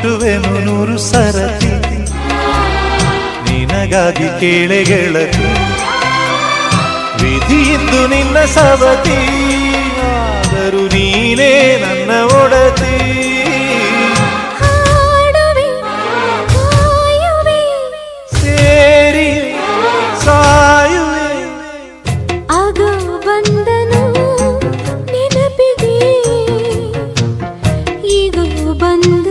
ಹುಟ್ಟುವೆನು 100 ಸರತಿ ನಿನಗಾಗಿ ಕೇಳೆ ಗೆಳತಿ ವಿಧಿಯಿದ್ದು ನಿನ್ನ ಸವತಿ ಆದರೂ ನೀನೇ ನನ್ನ ಒಡತಿ ಸೇರಿ ಸಾಯುವೆ ಆಗ ಬಂದನು ನೆನಪಿಗೆ ಈಗ ಬಂದ